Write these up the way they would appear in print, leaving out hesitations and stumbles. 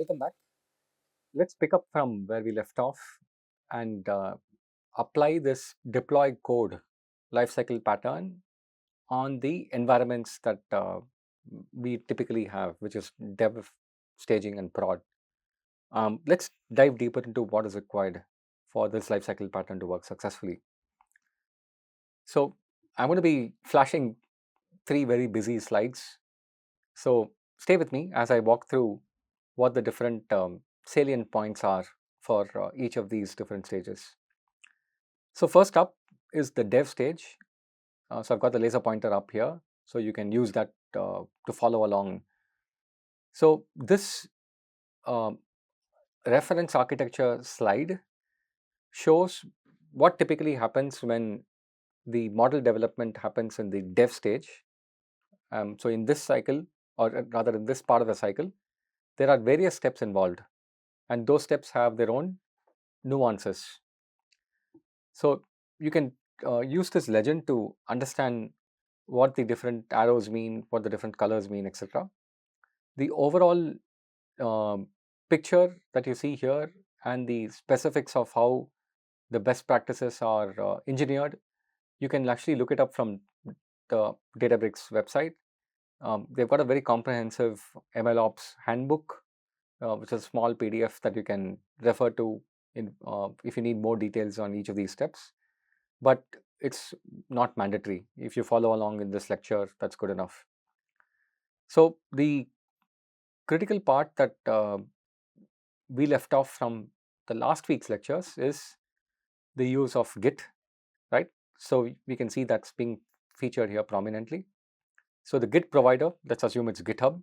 Welcome back. Let's pick up from where we left off and apply this deploy code lifecycle pattern on the environments that we typically have, which is dev, staging, and prod. Let's dive deeper into what is required for this lifecycle pattern to work successfully. So I'm going to be flashing three very busy slides. So stay with me as I walk through what the different salient points are for each of these different stages. So first up is the dev stage. So I've got the laser pointer up here, so you can use that to follow along. So this um reference architecture slide shows what typically happens when the model development happens in the dev stage. So in this cycle, or rather in this part of the cycle, there are various steps involved, and those steps have their own nuances. So you can use this legend to understand what the different arrows mean, what the different colors mean, etc. The overall um, picture that you see here and the specifics of how the best practices are engineered, you can actually look it up from the Databricks website. They've got a very comprehensive MLOps handbook, which is a small PDF that you can refer to if you need more details on each of these steps. But it's not mandatory. If you follow along in this lecture, that's good enough. So the critical part that we left off from the last week's lectures is the use of Git, right? So we can see that's being featured here prominently. So the Git provider, let's assume it's GitHub,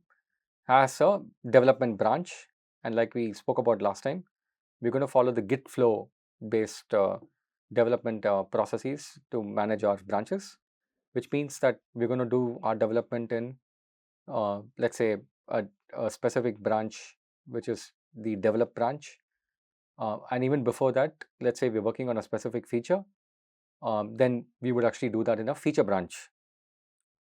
has a development branch, and like we spoke about last time, we're going to follow the Git flow based development processes to manage our branches, which means that we're going to do our development in, let's say, a specific branch, which is the develop branch. And even before that, let's say we're working on a specific feature, then we would actually do that in a feature branch.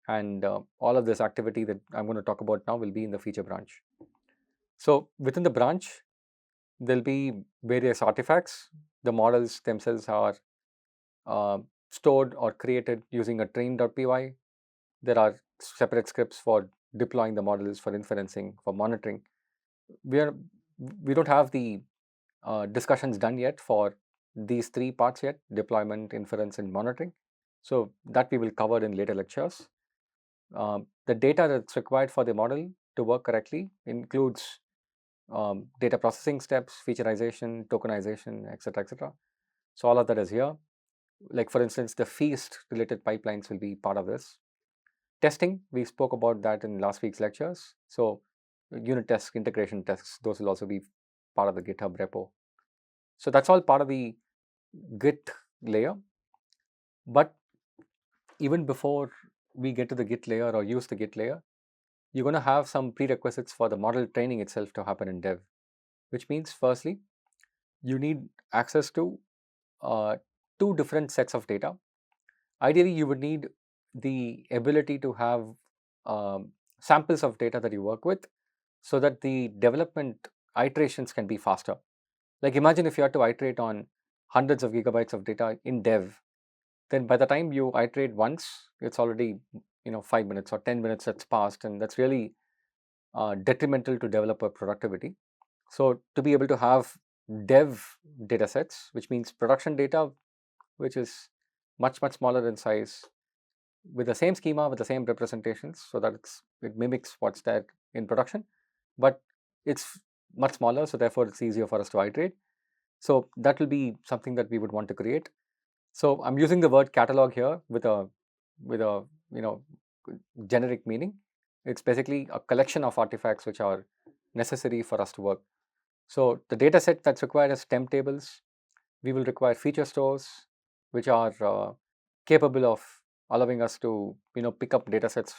And all of this activity that I'm going to talk about now will be in the feature branch. So within the branch, there'll be various artifacts. The models themselves are stored or created using a train.py. There are separate scripts for deploying the models, for inferencing, for monitoring. We are we don't have the discussions done yet for these three parts yet: deployment, inference, and monitoring. So that we will cover in later lectures. The data that's required for the model to work correctly includes data processing steps, featureization, tokenization, etc., etc. So all of that is here. Like for instance, the feast related pipelines will be part of this. Testing, we spoke about that in last week's lectures. So unit tests, integration tests, those will also be part of the GitHub repo. So that's all part of the Git layer. But even before we get to the Git layer or use the Git layer, you're going to have some prerequisites for the model training itself to happen in dev, which means firstly, you need access to uh, two different sets of data. Ideally, you would need the ability to have samples of data that you work with so that the development iterations can be faster. Like imagine if you had to iterate on hundreds of gigabytes of data in dev, then by the time you iterate once, it's already 5 minutes or 10 minutes that's passed, and that's really detrimental to developer productivity. So to be able to have dev data sets, which means production data, which is much smaller in size, with the same schema, with the same representations, so that it mimics what's there in production, but it's much smaller, so therefore it's easier for us to iterate. So that will be something that we would want to create. So I'm using the word catalog here with a generic meaning. It's basically a collection of artifacts which are necessary for us to work. So the data set that's required is temp tables. We will require feature stores, which are capable of allowing us to pick up data sets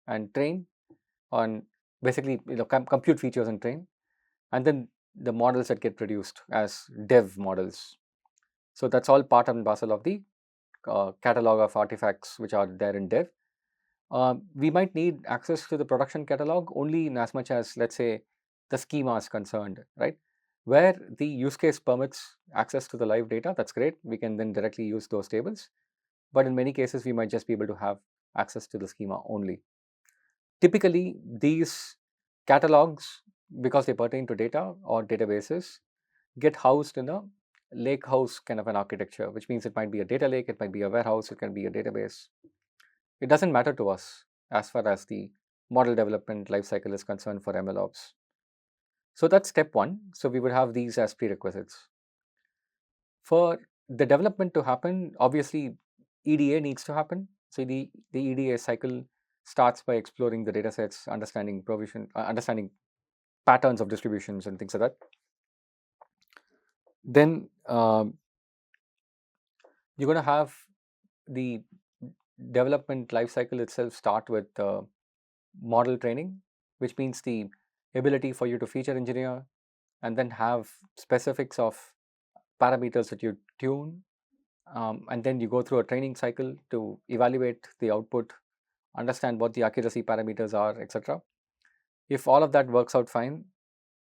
and train on basically compute features and train, and then the models that get produced as dev models. So that's all part and parcel of the catalog of artifacts which are there in dev. We might need access to the production catalog only in as much as, let's say, the schema is concerned, right? Where the use case permits access to the live data, that's great. We can then directly use those tables. But in many cases, we might just be able to have access to the schema only. Typically, these catalogs, because they pertain to data or databases, get housed in a lake house kind of an architecture, which means it might be a data lake, it might be a warehouse, it can be a database. It doesn't matter to us as far as the model development lifecycle is concerned for MLOps. So that's step one. So we would have these as prerequisites. For the development to happen, obviously EDA needs to happen. So the EDA cycle starts by exploring the data sets, understanding provision, understanding patterns of distributions and things like that. Then you're going to have the development lifecycle itself start with model training, which means the ability for you to feature engineer and then have specifics of parameters that you tune, and then you go through a training cycle to evaluate the output, understand what the accuracy parameters are, etc. If all of that works out fine,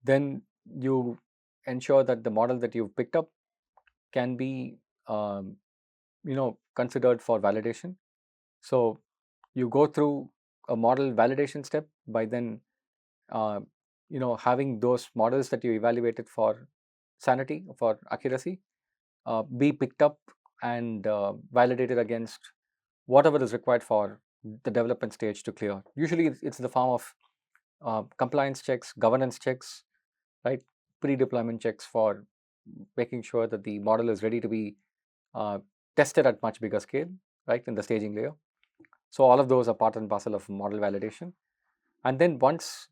then you ensure that the model that you've picked up can be considered for validation. So you go through a model validation step by then uh, having those models that you evaluated for sanity, for accuracy, be picked up and validated against whatever is required for the development stage to clear. Usually it's in the form of compliance checks, governance checks, right? Pre-deployment checks for making sure that the model is ready to be uh, tested at much bigger scale, right, in the staging layer. So all of those are part and parcel of model validation. And then once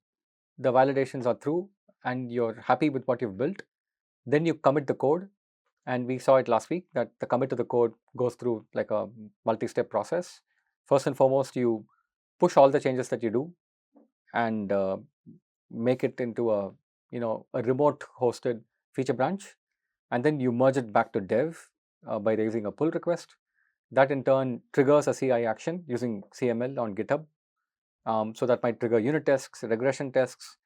the validations are through and you're happy with what you've built, then you commit the code. And we saw it last week that the commit to the code goes through like a multi-step process. First and foremost, you push all the changes that you do and make it into a remote hosted feature branch, and then you merge it back to dev by raising a pull request. That in turn triggers a CI action using CML on GitHub. So that might trigger unit tests, regression tests.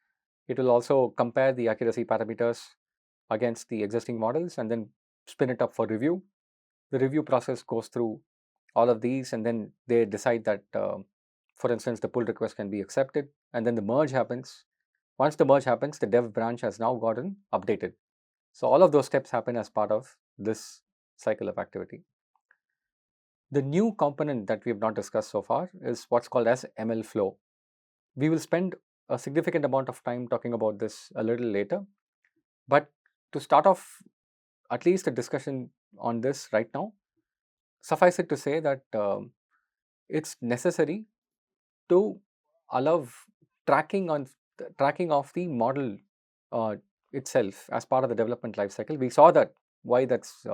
It will also compare the accuracy parameters against the existing models and then spin it up for review. The review process goes through all of these, and then they decide that, for instance, the pull request can be accepted, and then the merge happens. Once the merge happens, the dev branch has now gotten updated. So all of those steps happen as part of this cycle of activity. The new component that we have not discussed so far is what's called as ML flow. We will spend a significant amount of time talking about this a little later, but to start off at least a discussion on this right now, suffice it to say that it's necessary to allow tracking of the model uh, itself as part of the development lifecycle. We saw that why that's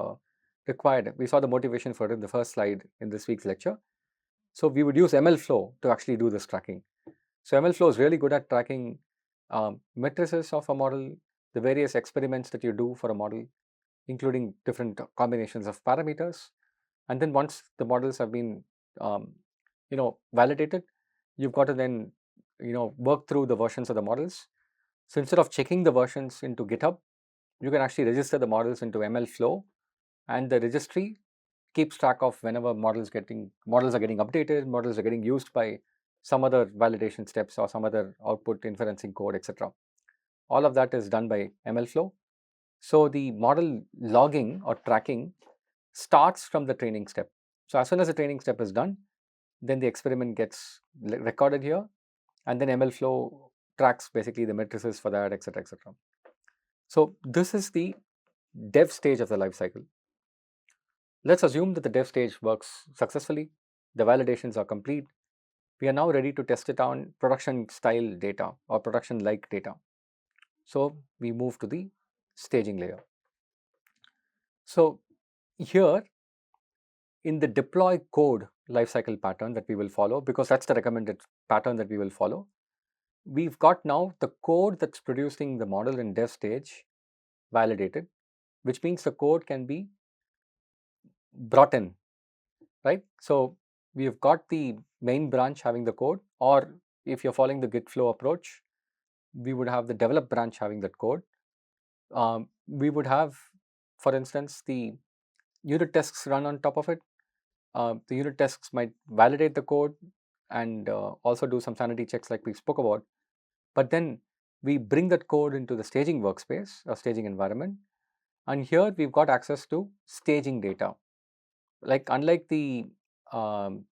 required. We saw the motivation for it in the first slide in this week's lecture. So we would use ML flow to actually do this tracking. So ML flow is really good at tracking matrices of a model, the various experiments that you do for a model, including different combinations of parameters. And then once the models have been um, validated, you've got to then work through the versions of the models. So instead of checking the versions into GitHub, you can actually register the models into ML flow, and the registry keeps track of whenever models are getting updated, models are getting used by some other validation steps or some other output inferencing code, etc. All of that is done by ML flow. So the model logging or tracking starts from the training step. So as soon as the training step is done, then the experiment gets recorded here, and then ML flow tracks basically the matrices for that, etc., etc. So this is the dev stage of the life cycle. Let's assume that the dev stage works successfully, the validations are complete. We are now ready to test it on production style data or production like data. So we move to the staging layer. So here in the deploy code lifecycle pattern that we will follow, because that's the recommended pattern that we will follow, we've got now the code that's producing the model in dev stage validated, which means the code can be brought in, right? So we've got the main branch having the code, or if you're following the Git flow approach, we would have the develop branch having that code. We would have, for instance, the unit tests run on top of it. The unit tests might validate the code and also do some sanity checks like we spoke about. But then we bring that code into the staging workspace or staging environment. And here we've got access to staging data. Like unlike the um,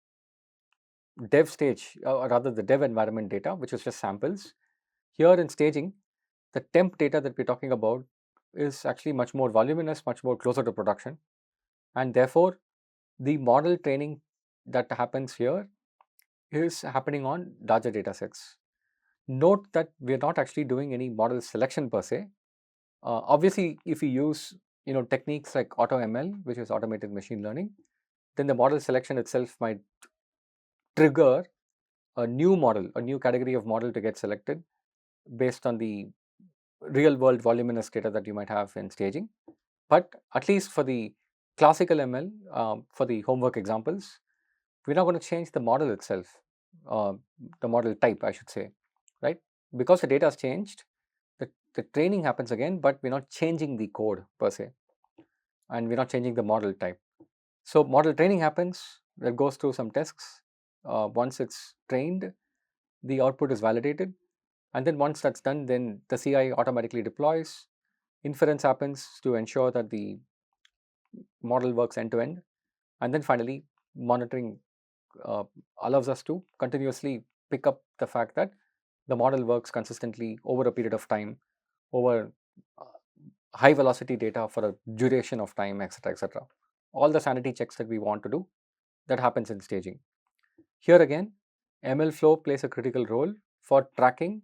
dev stage, or rather the dev environment data, which is just samples, here in staging, the temp data that we're talking about is actually much more voluminous, much more closer to production. And therefore, the model training that happens here is happening on larger data sets. Note that we're not actually doing any model selection per se. Obviously, if you use techniques like AutoML, which is automated machine learning, then the model selection itself might trigger a new model, a new category of model to get selected based on the real world voluminous data that you might have in staging. But at least for the classical ML, for the homework examples, we're not going to change the model itself, uh, the model type, I should say, right? Because the data has changed, the training happens again, but we're not changing the code per se, and we're not changing the model type. So model training happens, that goes through some tests. Once it's trained, the output is validated, and then once that's done, then the CI automatically deploys. Inference happens to ensure that the model works end to end, and then finally monitoring uh, allows us to continuously pick up the fact that the model works consistently over a period of time, over uh, high velocity data for a duration of time, etc., etc. All the sanity checks that we want to do, that happens in staging. Here again, ML flow plays a critical role for tracking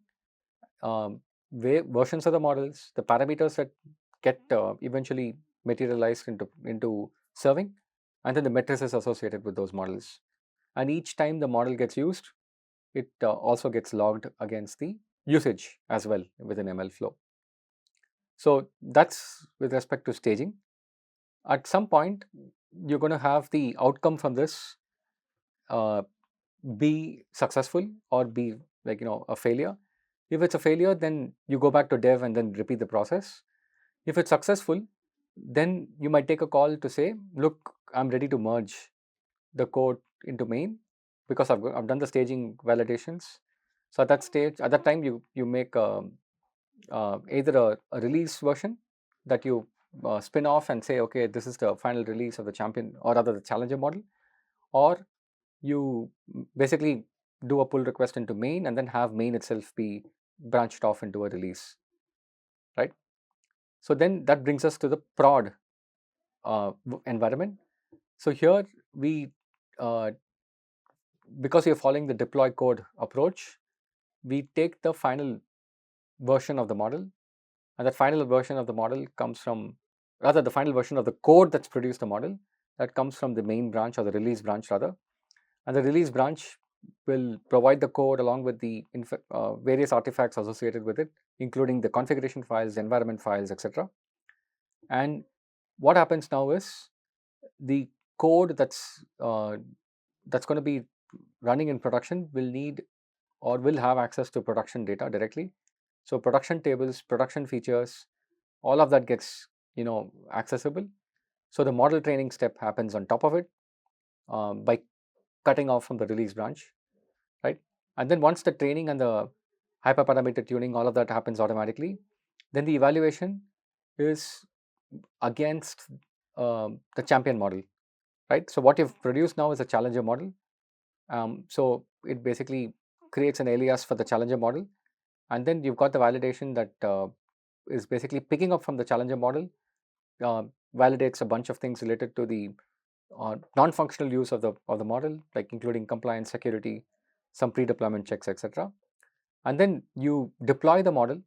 versions of the models, the parameters that get eventually materialized into serving, and then the matrices associated with those models. And each time the model gets used, it also gets logged against the usage as well within ML flow. So that's with respect to staging. At some point, you're going to have the outcome from this uh, be successful or be like a failure. If it's a failure, then you go back to dev and then repeat the process. If it's successful, then you might take a call to say, look, I'm ready to merge the code into main because I've done the staging validations. So at that stage, at that time, you make either a release version that you spin off and say, okay, this is the final release of the champion or rather the challenger model, or you basically do a pull request into main and then have main itself be branched off into a release, right? So then that brings us to the prod environment. So here we, uh, because we are following the deploy code approach, we take the final version of the model, and that final version of the model comes from, rather the final version of the code that's produced the model, that comes from the main branch or the release branch rather. And the release branch will provide the code along with the various artifacts associated with it, including the configuration files, environment files, etc. And what happens now is the code that's going to be running in production will need or will have access to production data directly. So production tables, production features, all of that gets accessible. So the model training step happens on top of it by cutting off from the release branch, right? And then once the training and the hyperparameter tuning, all of that happens automatically, then the evaluation is against the champion model, right? So what you've produced now is a challenger model. So it basically creates an alias for the challenger model, and then you've got the validation that is basically picking up from the challenger model, uh, validates a bunch of things related to the non-functional use of the model, like including compliance, security, some pre-deployment checks, etc. And then you deploy the model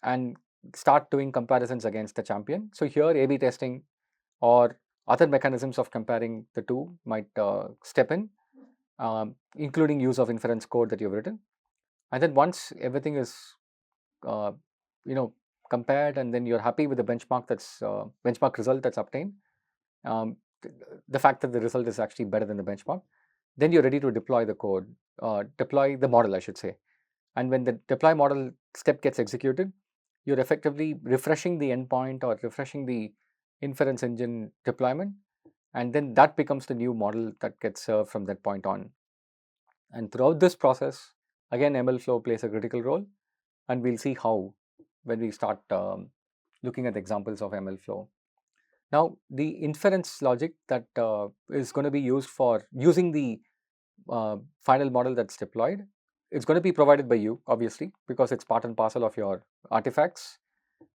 and start doing comparisons against the champion. So here A/B testing or other mechanisms of comparing the two might step in, including use of inference code that you've written. And then once everything is uh, you know compared, and then you're happy with the benchmark result that's obtained, um, the fact that the result is actually better than the benchmark, then you're ready to deploy the code, deploy the model, I should say. And when the deploy model step gets executed, you're effectively refreshing the endpoint or refreshing the inference engine deployment, and then that becomes the new model that gets served from that point on. And throughout this process, again, ML flow plays a critical role, and we'll see how when we start looking at examples of ML flow. Now, the inference logic that is going to be used for using the final model that's deployed, it's going to be provided by you, obviously, because it's part and parcel of your artifacts.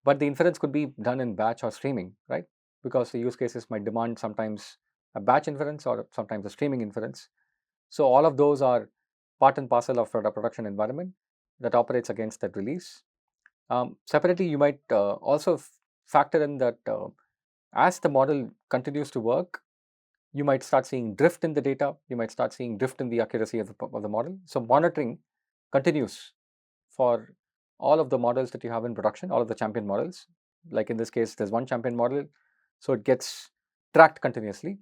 But the inference could be done in batch or streaming, right? Because the use cases might demand sometimes a batch inference or sometimes a streaming inference. So all of those are part and parcel of a production environment that operates against that release. Separately, you might also factor in that as the model continues to work, you might start seeing drift in the data, you might start seeing drift in the accuracy of the model. So monitoring continues for all of the models that you have in production, all of the champion models. Like in this case, there's one champion model, so it gets tracked continuously,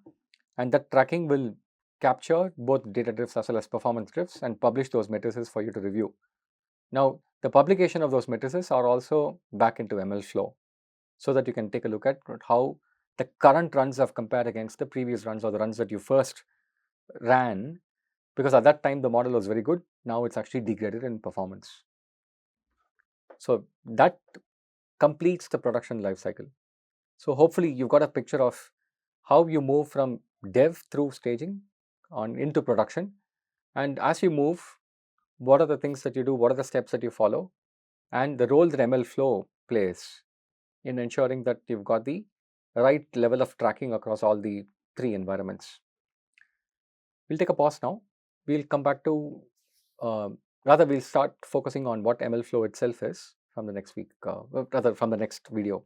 and that tracking will capture both data drifts as well as performance drifts and publish those matrices for you to review. Now, the publication of those matrices are also back into ML flow, so that you can take a look at how the current runs have compared against the previous runs or the runs that you first ran, because at that time the model was very good. Now it's actually degraded in performance. So that completes the production lifecycle. So hopefully you've got a picture of how you move from dev through staging on into production, and as you move, what are the things that you do, what are the steps that you follow, and the role that ML flow plays in ensuring that you've got the right level of tracking across all the three environments. We'll take a pause now. We'll come back to, uh, rather, we'll start focusing on what ML flow itself is from the next week, rather, from the next video.